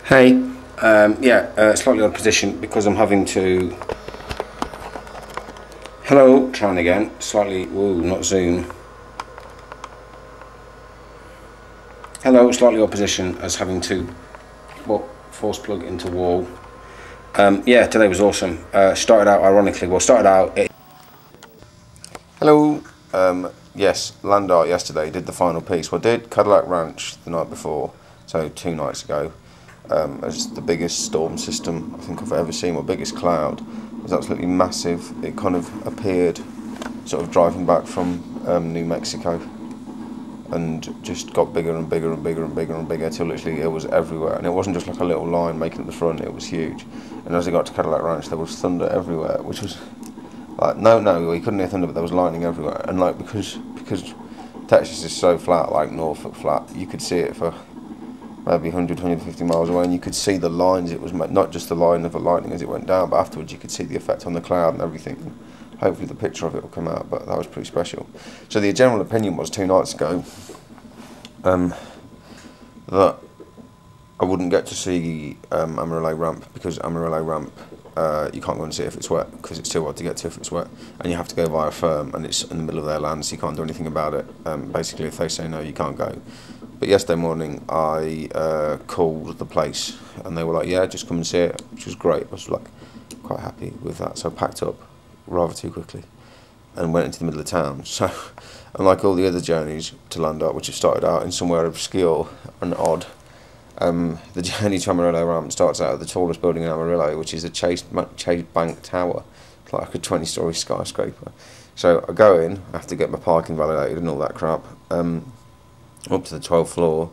Hey, slightly odd position because I'm having to. Hello, trying again. Slightly, whoa, not zoom. Hello, slightly odd position as having to, force plug into wall. Today was awesome. Started out ironically. Hello. Yes, land art yesterday. Did the final piece. Well, I did Cadillac Ranch the night before, so 2 nights ago. As the biggest storm system I think I've ever seen, or biggest cloud. It was absolutely massive. It kind of appeared sort of driving back from New Mexico, and just got bigger and bigger and bigger and bigger and bigger till literally it was everywhere. And it wasn't just like a little line making up the front, it was huge. And as I got to Cadillac Ranch, there was thunder everywhere, which was like, no, you couldn't hear thunder, but there was lightning everywhere. And like, because Texas is so flat, like Norfolk flat, you could see it for maybe 100, 150 miles away, and you could see the lines. It was not just the line of the lightning as it went down, but afterwards you could see the effect on the cloud and everything. Hopefully the picture of it will come out, but that was pretty special. So the general opinion was 2 nights ago that I wouldn't get to see Amarillo Ramp, because Amarillo Ramp you can't go and see it if it's wet, because it's too hard to get to if it's wet, and you have to go via firm, and it's in the middle of their land, so you can't do anything about it. Basically, if they say no, you can't go. But yesterday morning I called the place, and they were like, yeah, just come and see it, which was great. I was like quite happy with that, so I packed up rather too quickly and went into the middle of town. So unlike all the other journeys to land art, which have started out in somewhere obscure and odd, the journey to Amarillo Ramp starts out at the tallest building in Amarillo, which is a Chase Bank Tower. It's like a 20-story skyscraper. So I go in, I have to get my parking validated and all that crap, up to the 12th floor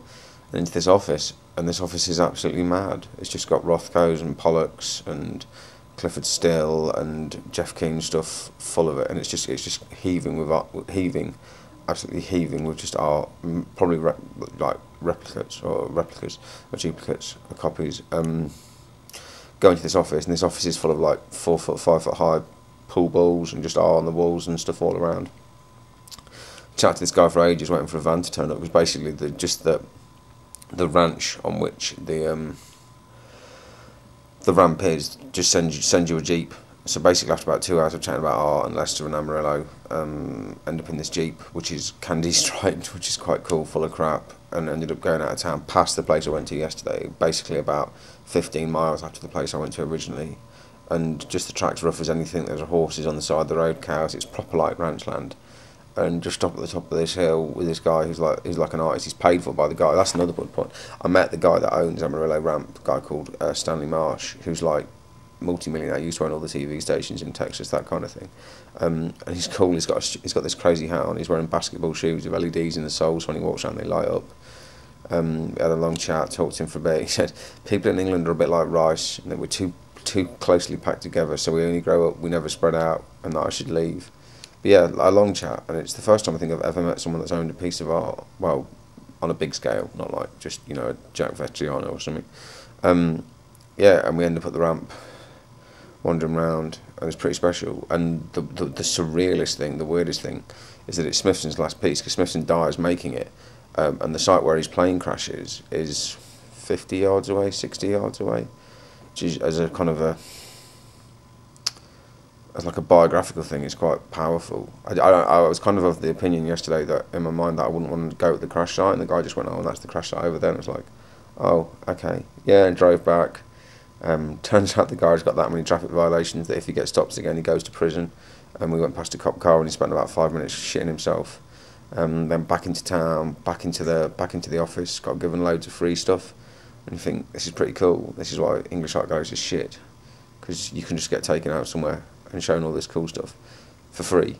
and into this office, and this office is absolutely mad. It's just got Rothkos and Pollocks and Clifford Still and Jeff Koons stuff full of it, and it's just heaving with art, absolutely heaving with just art, probably like replicas or duplicates or copies. Go into this office, and this office is full of like 4 foot, 5 foot high pool balls and just art on the walls and stuff all around. Chatted to this guy for ages, waiting for a van to turn up. It was basically the ranch on which the ramp is. Just send you a jeep. So basically, after about 2 hours of chatting about art and Leicester and Amarillo, end up in this jeep, which is candy striped, which is quite cool, full of crap, and ended up going out of town past the place I went to yesterday. Basically, about 15 miles after the place I went to originally, and just the track's rough as anything. There's horses on the side of the road, cows. It's proper like ranch land. And just up at the top of this hill with this guy who's like an artist. He's paid for by the guy. That's another good point. I met the guy that owns Amarillo Ramp, a guy called Stanley Marsh, who's like multi-millionaire, used to own all the TV stations in Texas, that kind of thing. And he's cool. He's got this crazy hat on. He's wearing basketball shoes with LEDs in the soles. When he walks around, they light up. We had a long chat, talked to him for a bit. He said people in England are a bit like rice, and that we're too closely packed together, so we only grow up, we never spread out, and that I should leave. But yeah, a long chat, and it's the first time I think I've ever met someone that's owned a piece of art, well, on a big scale, not like just, a Jack Vetriano or something. And we end up at the ramp, wandering around, and it's pretty special. And the surrealist thing, the weirdest thing, is that it's Smithson's last piece, because Smithson dies making it, and the site where his plane crashes is 50 yards away, 60 yards away, which is, as a kind of as like a biographical thing, it's quite powerful. I was kind of the opinion yesterday that in my mind that I wouldn't want to go to the crash site, and the guy just went, oh, that's the crash site over there, and I was like, oh, okay, yeah, and drove back. Turns out the guy's got that many traffic violations that if he gets stopped again, he goes to prison. And we went past a cop car, and he spent about 5 minutes shitting himself. Then back into town, back into the office, got given loads of free stuff, and you think, this is pretty cool. This is why English art galleries is shit, because you can just get taken out somewhere and shown all this cool stuff for free,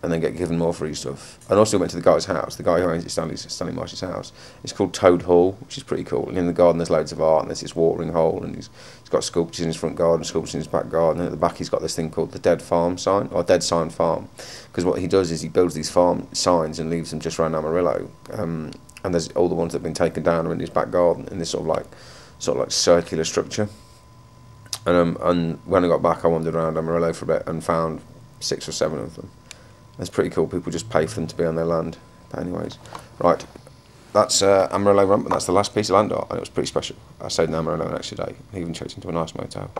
and then get given more free stuff. And also went to the guy's house, the guy who owns it, Stanley Marsh's house. It's called Toad Hall, which is pretty cool. And in the garden there's loads of art, and there's this watering hole, and he's got sculptures in his front garden, sculptures in his back garden, and at the back he's got this thing called the Dead Farm sign, or Dead Sign Farm. Because what he does is he builds these farm signs and leaves them just around Amarillo. And there's all the ones that have been taken down are in his back garden, in this sort of like circular structure. And when I got back, I wandered around Amarillo for a bit and found 6 or 7 of them. That's pretty cool. People just pay for them to be on their land. But anyways, right, that's Amarillo Rump, and that's the last piece of land art, and it was pretty special. I stayed in Amarillo an extra day, and even checked into a nice motel.